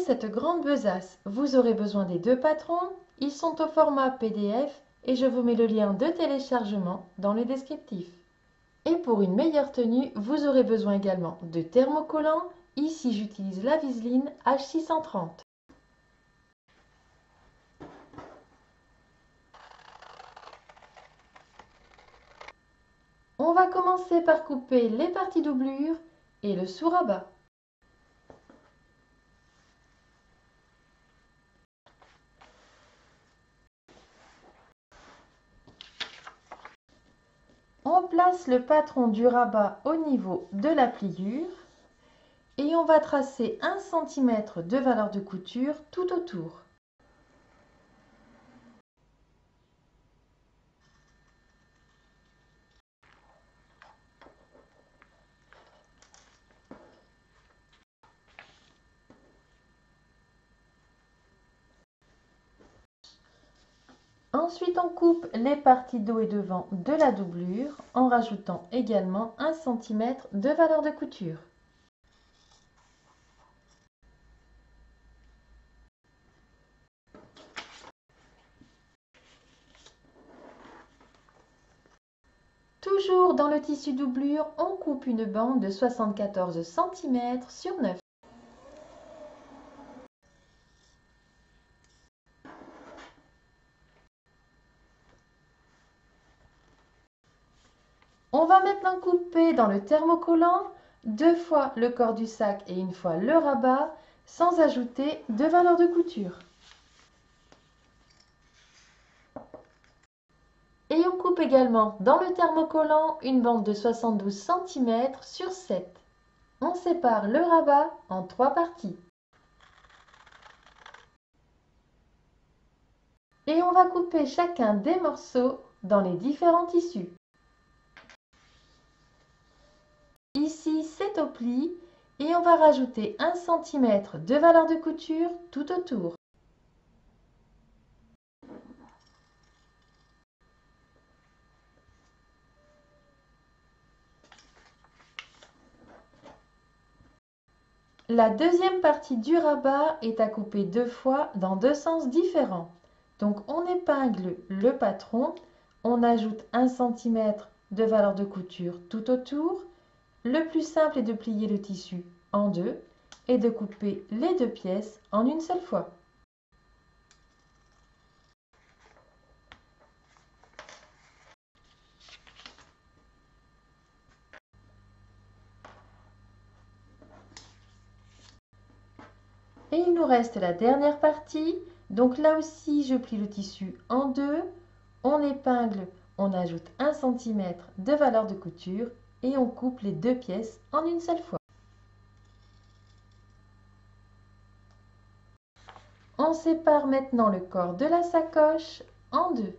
cette grande besace, vous aurez besoin des deux patrons. Ils sont au format PDF et je vous mets le lien de téléchargement dans le descriptif. Et pour une meilleure tenue, vous aurez besoin également de thermocollants. Ici, j'utilise la Viseline H630. On va commencer par couper les parties doublure et le sous-rabat. On place le patron du rabat au niveau de la pliure et on va tracer 1 cm de valeur de couture tout autour. Ensuite, on coupe les parties dos et devant de la doublure en rajoutant également 1 cm de valeur de couture. Toujours dans le tissu doublure, on coupe une bande de 74 cm sur 9. On va maintenant couper dans le thermocollant 2 fois le corps du sac et 1 fois le rabat sans ajouter de valeur de couture. Et on coupe également dans le thermocollant une bande de 72 cm sur 7. On sépare le rabat en 3 parties. Et on va couper chacun des morceaux dans les différents tissus. Ici, c'est au pli et on va rajouter 1 cm de valeur de couture tout autour. La deuxième partie du rabat est à couper 2 fois dans 2 sens différents. Donc on épingle le patron, on ajoute 1 cm de valeur de couture tout autour. Le plus simple est de plier le tissu en deux et de couper les deux pièces en une seule fois. Et il nous reste la dernière partie. Donc là aussi, je plie le tissu en deux. On épingle, on ajoute 1 cm de valeur de couture et on coupe les deux pièces en une seule fois. On sépare maintenant le corps de la sacoche en deux.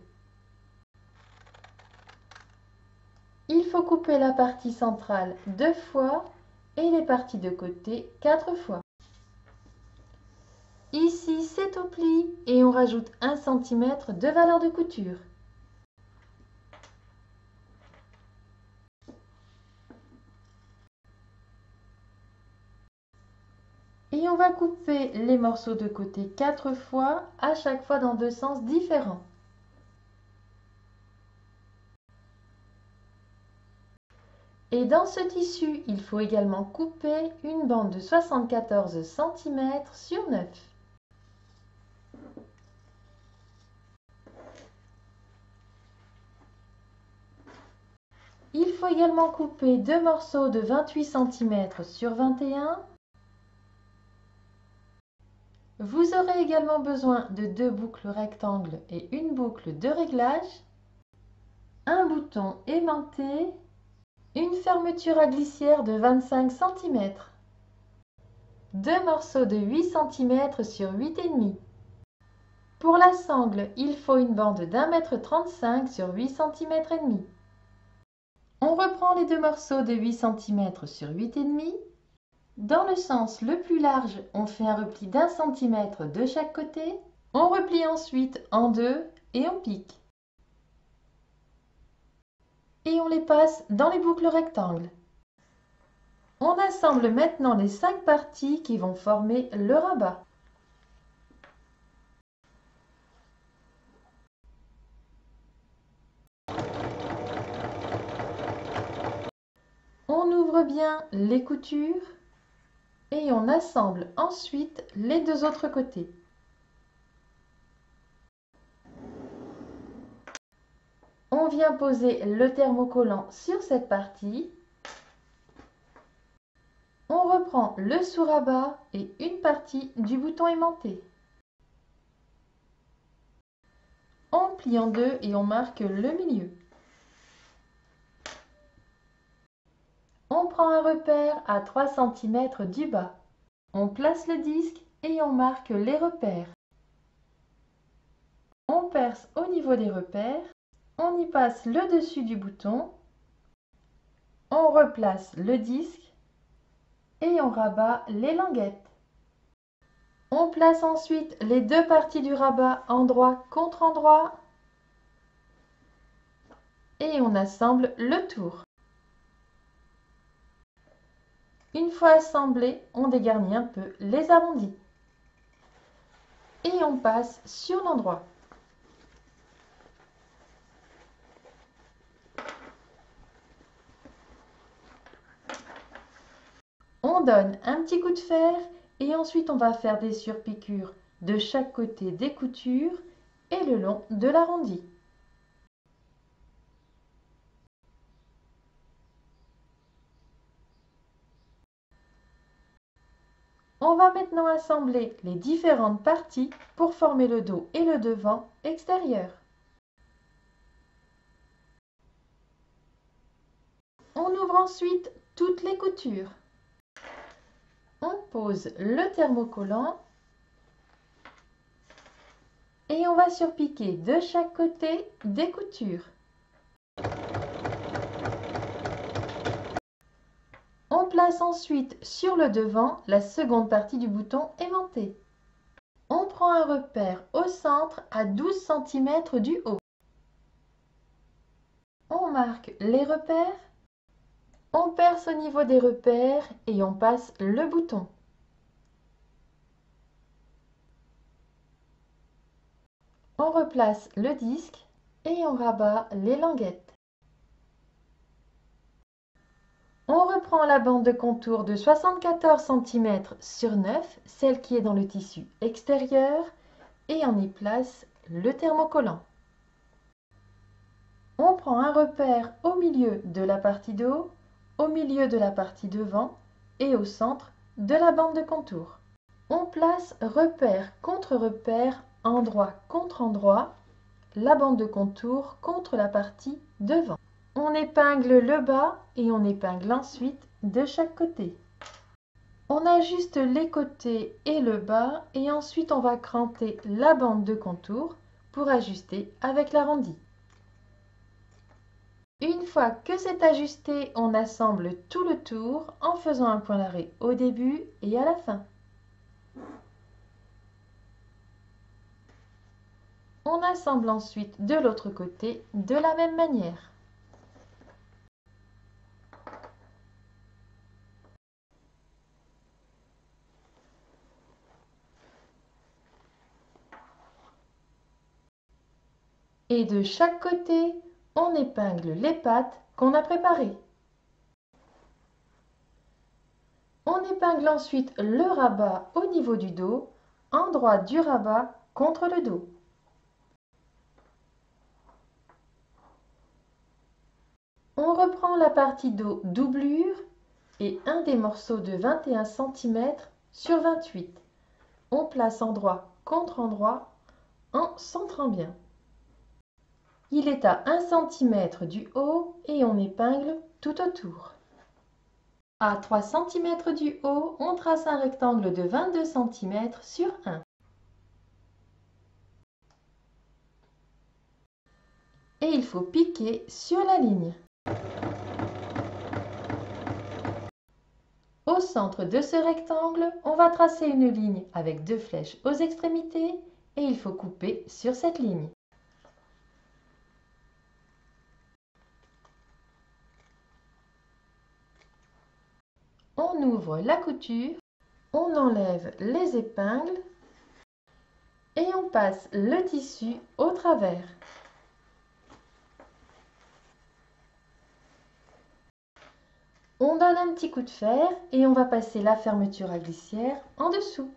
Il faut couper la partie centrale 2 fois et les parties de côté 4 fois. Ici, c'est au pli et on rajoute 1 cm de valeur de couture. Et on va couper les morceaux de côté 4 fois, à chaque fois dans 2 sens différents. Et dans ce tissu, il faut également couper une bande de 74 cm sur 9. Il faut également couper 2 morceaux de 28 cm sur 21. Vous aurez également besoin de 2 boucles rectangles et une boucle de réglage, un bouton aimanté, une fermeture à glissière de 25 cm, 2 morceaux de 8 cm sur 8,5. Pour la sangle, il faut une bande d'1,35 m sur 8 cm et demi. On reprend les 2 morceaux de 8 cm sur 8,5. Dans le sens le plus large, on fait un repli d'1 cm de chaque côté. On replie ensuite en deux et on pique. Et on les passe dans les boucles rectangles. On assemble maintenant les 5 parties qui vont former le rabat. On ouvre bien les coutures et on assemble ensuite les deux autres côtés. On vient poser le thermocollant sur cette partie. On reprend le sous-rabat et une partie du bouton aimanté. On plie en deux et on marque le milieu. On prend un repère à 3 cm du bas. On place le disque et on marque les repères. On perce au niveau des repères. On y passe le dessus du bouton. On replace le disque et on rabat les languettes. On place ensuite les deux parties du rabat endroit contre endroit et on assemble le tour. Une fois assemblé, on dégarnit un peu les arrondis et on passe sur l'endroit. On donne un petit coup de fer et ensuite on va faire des surpiqûres de chaque côté des coutures et le long de l'arrondi. On va maintenant assembler les différentes parties pour former le dos et le devant extérieur. On ouvre ensuite toutes les coutures. On pose le thermocollant et on va surpiquer de chaque côté des coutures. On place ensuite sur le devant la seconde partie du bouton aimanté. On prend un repère au centre à 12 cm du haut. On marque les repères. On perce au niveau des repères et on passe le bouton. On replace le disque et on rabat les languettes. On reprend la bande de contour de 74 cm sur 9, celle qui est dans le tissu extérieur, et on y place le thermocollant. On prend un repère au milieu de la partie de haut, au milieu de la partie devant et au centre de la bande de contour. On place repère contre repère, endroit contre endroit, la bande de contour contre la partie devant. On épingle le bas et on épingle ensuite de chaque côté. On ajuste les côtés et le bas et ensuite on va cranter la bande de contour pour ajuster avec l'arrondi. Une fois que c'est ajusté, on assemble tout le tour en faisant un point d'arrêt au début et à la fin. On assemble ensuite de l'autre côté de la même manière. Et de chaque côté, on épingle les pattes qu'on a préparées. On épingle ensuite le rabat au niveau du dos, endroit du rabat contre le dos. On reprend la partie dos doublure et un des morceaux de 21 cm sur 28. On place endroit contre endroit en centrant bien. Il est à 1 cm du haut et on épingle tout autour. À 3 cm du haut, on trace un rectangle de 22 cm sur 1. Et il faut piquer sur la ligne. Au centre de ce rectangle, on va tracer une ligne avec deux flèches aux extrémités et il faut couper sur cette ligne. On ouvre la couture, on enlève les épingles et on passe le tissu au travers. On donne un petit coup de fer et on va passer la fermeture à glissière en dessous.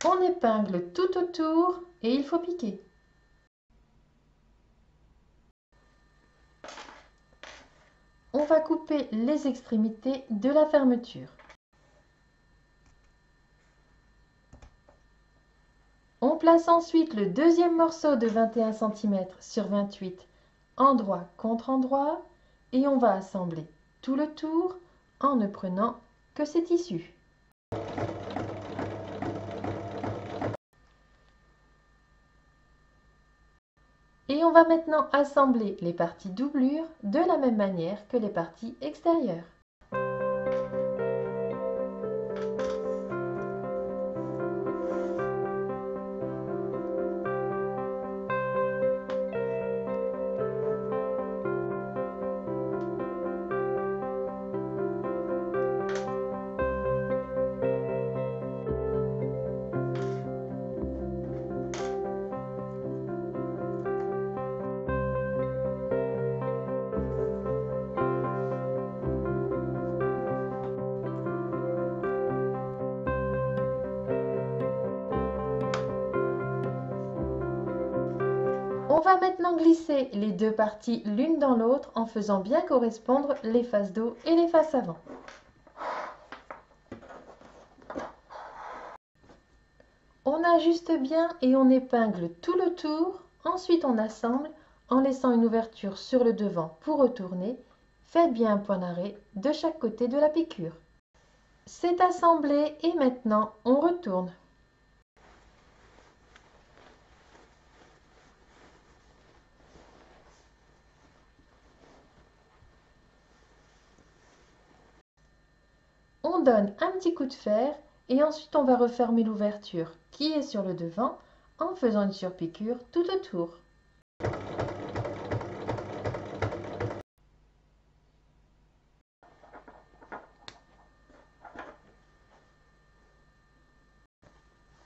On épingle tout autour et il faut piquer. On va couper les extrémités de la fermeture. On place ensuite le deuxième morceau de 21 cm sur 28 endroit contre endroit et on va assembler tout le tour en ne prenant que ces tissus. Et on va maintenant assembler les parties doublures de la même manière que les parties extérieures. On va maintenant glisser les deux parties l'une dans l'autre en faisant bien correspondre les faces dos et les faces avant. On ajuste bien et on épingle tout le tour. Ensuite, on assemble en laissant une ouverture sur le devant pour retourner. Faites bien un point d'arrêt de chaque côté de la piqûre. C'est assemblé et maintenant on retourne. On donne un petit coup de fer et ensuite on va refermer l'ouverture qui est sur le devant en faisant une surpiqûre tout autour.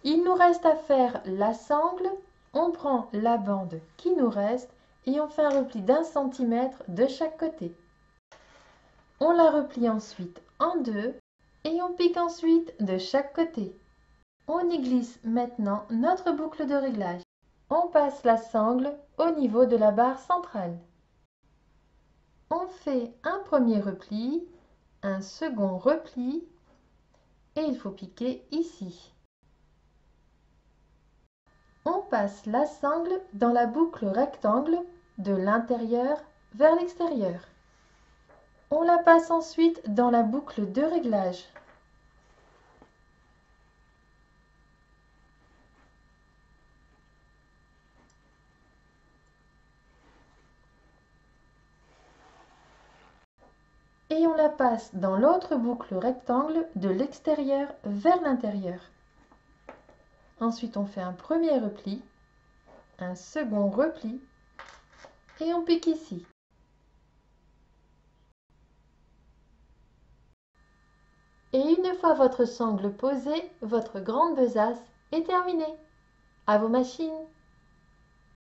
Il nous reste à faire la sangle. On prend la bande qui nous reste et on fait un repli d'1 cm de chaque côté. On la replie ensuite en deux et on pique ensuite de chaque côté. On y glisse maintenant notre boucle de réglage. On passe la sangle au niveau de la barre centrale. On fait un premier repli, un second repli et il faut piquer ici. On passe la sangle dans la boucle rectangle de l'intérieur vers l'extérieur. On la passe ensuite dans la boucle de réglage. Et on la passe dans l'autre boucle rectangle de l'extérieur vers l'intérieur. Ensuite, on fait un premier repli, un second repli et on pique ici. Et une fois votre sangle posée, votre grande besace est terminée. À vos machines!